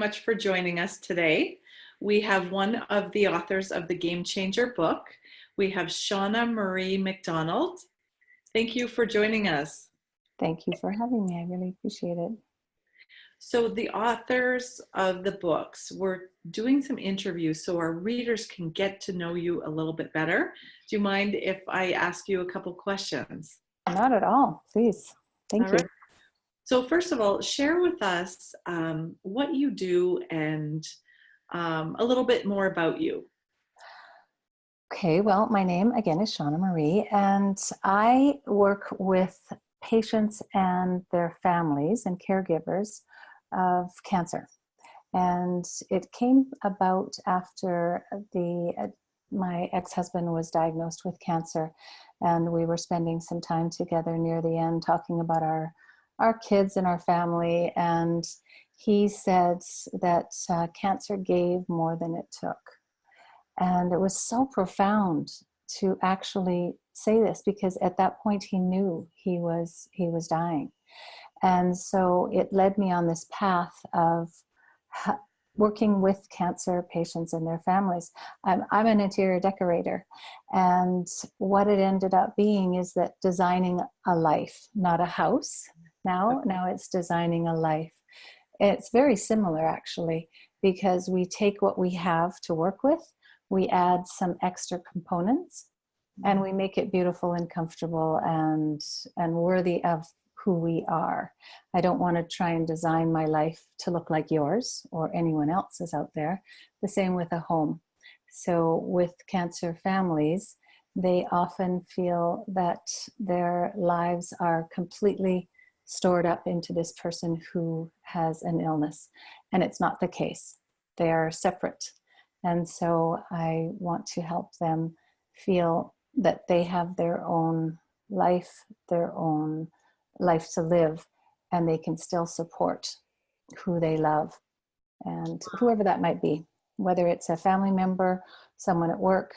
Much for joining us today. We have one of the authors of the Game Changer book. We have Shauna Marie McDonald. Thank you for joining us. Thank you for having me. I really appreciate it. So the authors of the books, we're doing some interviews so our readers can get to know you a little bit better. Do you mind if I ask you a couple questions? Not at all. Please. Thank All you. right. So first of all, share with us what you do and a little bit more about you. Okay, well, my name again is Shauna Marie, and I work with patients and their families and caregivers of cancer. And it came about after my ex-husband was diagnosed with cancer, and we were spending some time together near the end talking about our kids and our family, and he said that cancer gave more than it took. And it was so profound to actually say this, because at that point he knew he was dying. And so it led me on this path of working with cancer patients and their families. I'm an interior decorator, and what it ended up being is that designing a life, not a house. Now it's designing a life. It's very similar, actually, because we take what we have to work with, we add some extra components, and we make it beautiful and comfortable and worthy of who we are. I don't want to try and design my life to look like yours or anyone else's out there. The same with a home. So with cancer families, they often feel that their lives are completely stored up into this person who has an illness. And it's not the case. They are separate. And so I want to help them feel that they have their own life to live, and they can still support who they love, and whoever that might be, whether it's a family member, someone at work,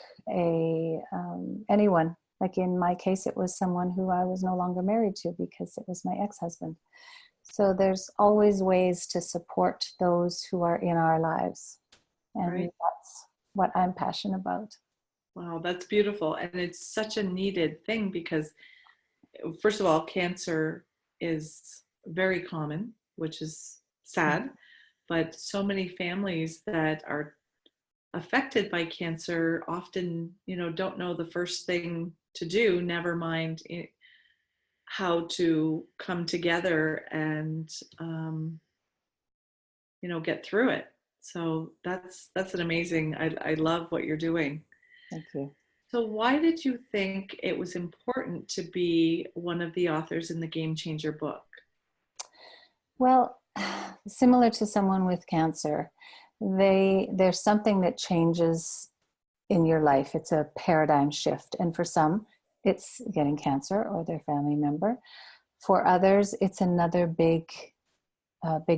anyone. Like in my case, it was someone who I was no longer married to because it was my ex-husband. So there's always ways to support those who are in our lives. And Right. That's what I'm passionate about. Wow, that's beautiful. And it's such a needed thing because, first of all, cancer is very common, which is sad, but so many families that are affected by cancer often, don't know the first thing to do, never mind how to come together and, get through it. So that's an amazing, I love what you're doing. Thank you. So why did you think it was important to be one of the authors in the Game Changer book? Well, similar to someone with cancer, there's something that changes in your life. It's a paradigm shift. And for some, it's getting cancer or their family member. For others, it's another big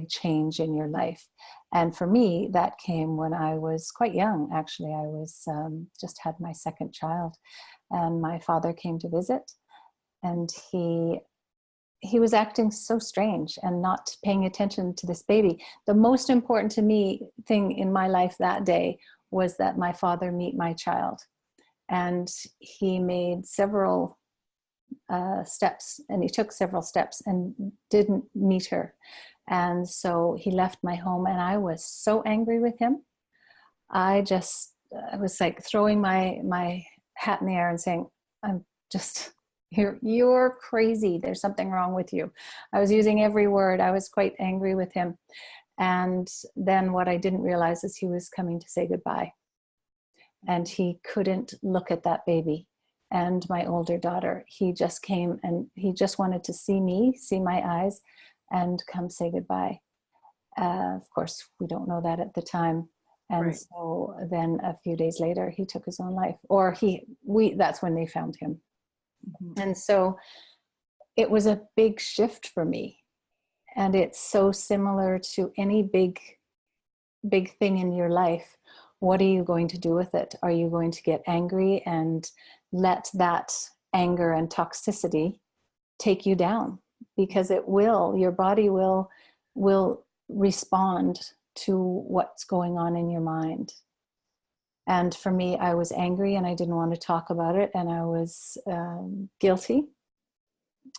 change in your life. And for me, that came when I was quite young. Actually, I was just had my second child, and my father came to visit, and he was acting so strange and not paying attention to this baby. The most important to me thing in my life that day was that my father meet my child. And he made several steps, and he took several steps and didn't meet her. And so he left my home, and I was so angry with him. I was like throwing my hat in the air and saying, you're crazy. There's something wrong with you. I was using every word. I was quite angry with him. And then what I didn't realize is he was coming to say goodbye. And he couldn't look at that baby and my older daughter. He just came and he just wanted to see me, see my eyes, and come say goodbye. Of course, we don't know that at the time. And Right. So then a few days later, he took his own life, or that's when they found him. Mm-hmm. And so it was a big shift for me. And it's so similar to any big thing in your life. What are you going to do with it? Are you going to get angry and let that anger and toxicity take you down? Because it will, your body will respond to what's going on in your mind. And for me, I was angry and I didn't want to talk about it, and I was guilty.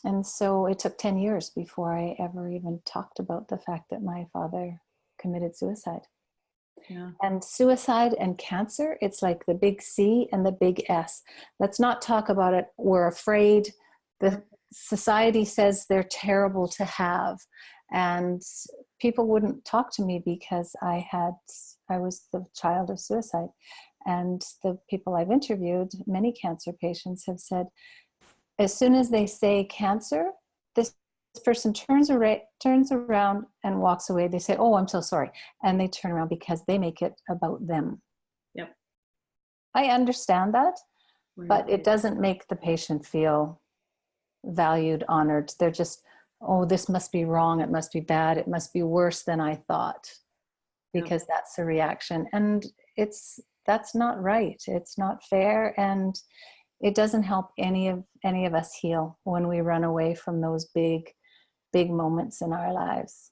And so it took 10 years before I ever even talked about the fact that my father committed suicide. Yeah. And suicide and cancer, it's like the big C and the big S. Let's not talk about it. We're afraid. The society says they're terrible to have. And people wouldn't talk to me because I was the child of suicide. And the people I've interviewed, many cancer patients, have said, as soon as they say cancer, this person turns around and walks away. They say, "Oh, I'm so sorry." And they turn around because they make it about them. Yep. I understand that, Right. but it doesn't make the patient feel valued, honored. They're just, "Oh, this must be wrong. It must be bad. It must be worse than I thought," because that's the reaction. And that's not right. It's not fair. And it doesn't help any of us heal when we run away from those big moments in our lives.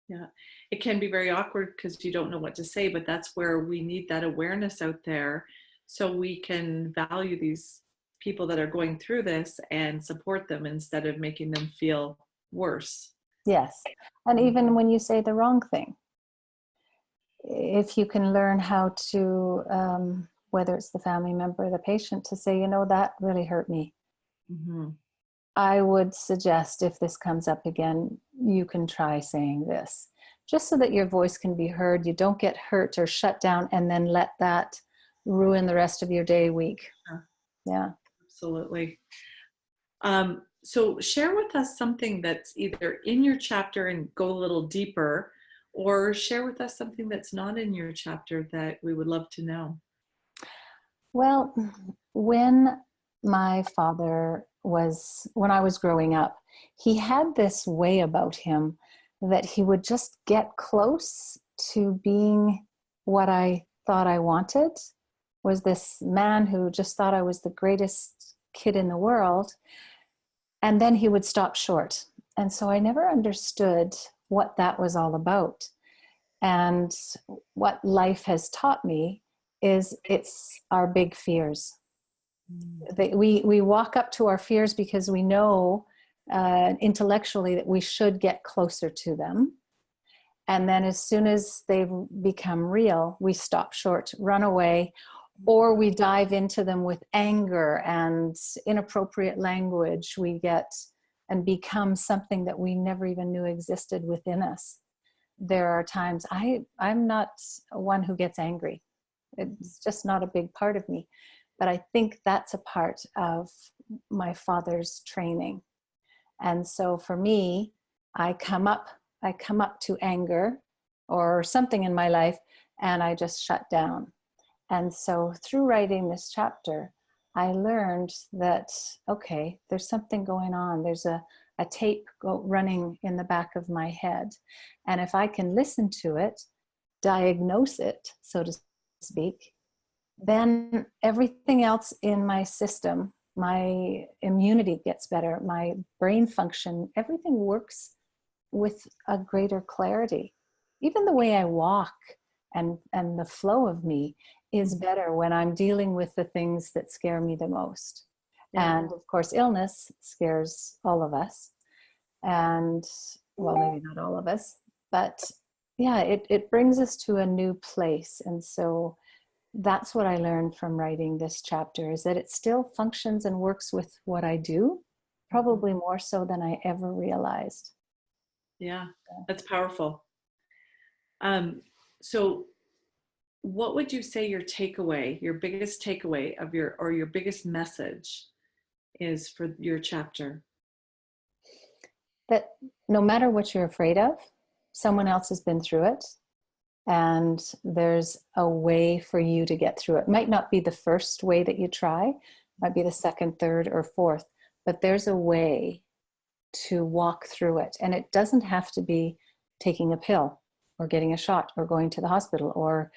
Yeah, it can be very awkward because you don't know what to say, but that's where we need that awareness out there so we can value these people that are going through this and support them instead of making them feel worse. Yes. And even when you say the wrong thing, if you can learn how to, whether it's the family member or the patient, to say, that really hurt me. Mm-hmm. I would suggest, if this comes up again, you can try saying this, just so that your voice can be heard. You don't get hurt or shut down and then let that ruin the rest of your day, week. Yeah. Absolutely. So share with us something that's either in your chapter and go a little deeper, or share with us something that's not in your chapter that we would love to know. Well, when when I was growing up, he had this way about him that he would just get close to being what I thought I wanted. Was this man who just thought I was the greatest kid in the world, and then he would stop short. And so I never understood what that was all about. And what life has taught me is it's our big fears. We walk up to our fears because we know intellectually that we should get closer to them. And then as soon as they become real, we stop short, run away, or we dive into them with anger and inappropriate language. We get and become something that we never even knew existed within us. There are times I'm not one who gets angry. It's just not a big part of me. But I think that's a part of my father's training. And so for me, I come up to anger or something in my life, and I just shut down. And so through writing this chapter, I learned that, okay, there's something going on. There's a tape running in the back of my head. And if I can listen to it, diagnose it, so to speak, then everything else in my system, my immunity gets better, my brain function, everything works with a greater clarity. Even the way I walk and the flow of me is better when I'm dealing with the things that scare me the most. Yeah. And of course, illness scares all of us. And well, maybe not all of us, but yeah, it brings us to a new place. And so that's what I learned from writing this chapter, is that it still functions and works with what I do, probably more so than I ever realized. Yeah, that's powerful. So what would you say your biggest takeaway of your biggest message is for your chapter? That no matter what you're afraid of, someone else has been through it, and there's a way for you to get through it. Might not be the first way that you try, might be the second, third, or fourth, but there's a way to walk through it. And it doesn't have to be taking a pill or getting a shot or going to the hospital or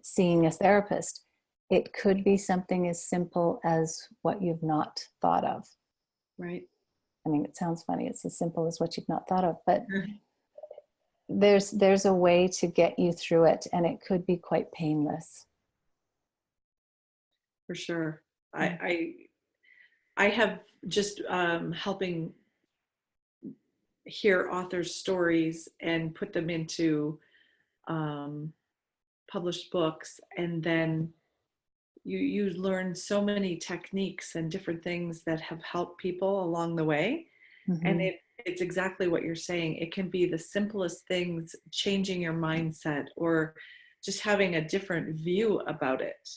seeing a therapist. It could be something as simple as what you've not thought of. Right. I mean, it sounds funny. It's as simple as what you've not thought of, but there's a way to get you through it, and it could be quite painless. For sure. Mm. I have just helping hear authors' stories and put them into um, published books, and then you learn so many techniques and different things that have helped people along the way. And Mhm. it's exactly what you're saying. It can be the simplest things, changing your mindset, or just having a different view about it,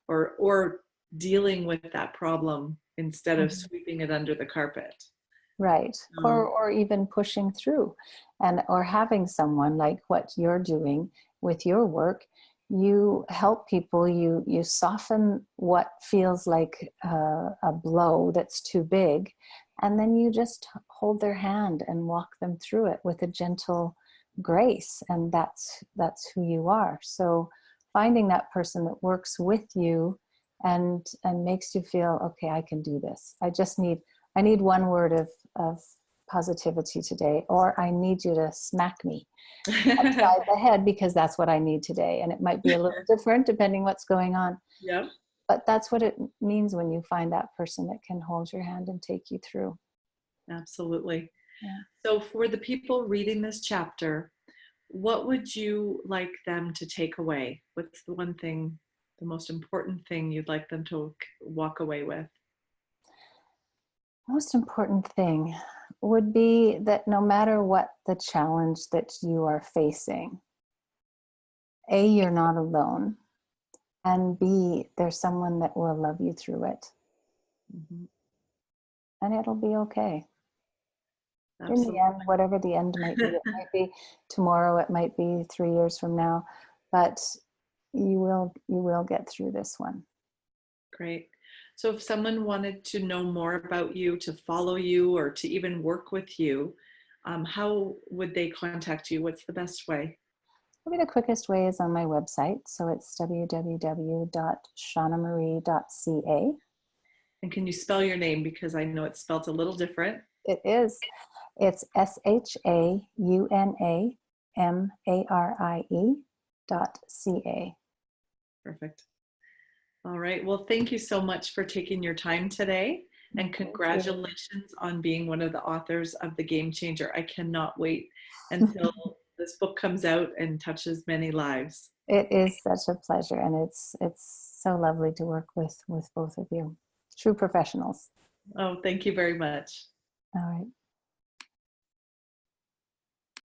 or dealing with that problem instead of Mhm. sweeping it under the carpet. Right. Um, Or even pushing through, and or having someone like what you're doing with your work. You help people, you soften what feels like a blow that's too big, and then you just hold their hand and walk them through it with a gentle grace, and that's who you are. So finding that person that works with you and makes you feel, okay, I can do this. I need one word of positivity today, or I need you to smack me upside the head because that's what I need today. And it might be a little different depending what's going on. yeah, But that's what it means when you find that person that can hold your hand and take you through. absolutely. Yeah. So for the people reading this chapter, what would you like them to take away? What's the one thing, the most important thing you'd like them to walk away with? Most important thing would be that no matter what the challenge that you are facing, A, you're not alone, and B, there's someone that will love you through it, Mhm. and it'll be okay. In the Absolutely. end, whatever the end might be, it might be tomorrow, it might be 3 years from now, but you will get through this one. Great. So if someone wanted to know more about you, to follow you, or to even work with you, how would they contact you? What's the best way? Maybe the quickest way is on my website. So it's www.shaunamarie.ca. And can you spell your name? Because I know it's spelled a little different. It is. It's Shaunamarie.ca. Perfect. All right. Well, thank you so much for taking your time today. And Thank you. congratulations on being one of the authors of The Game Changer. I cannot wait until this book comes out and touches many lives. It is such a pleasure, and it's so lovely to work with both of you. True professionals. Oh, thank you very much. All right.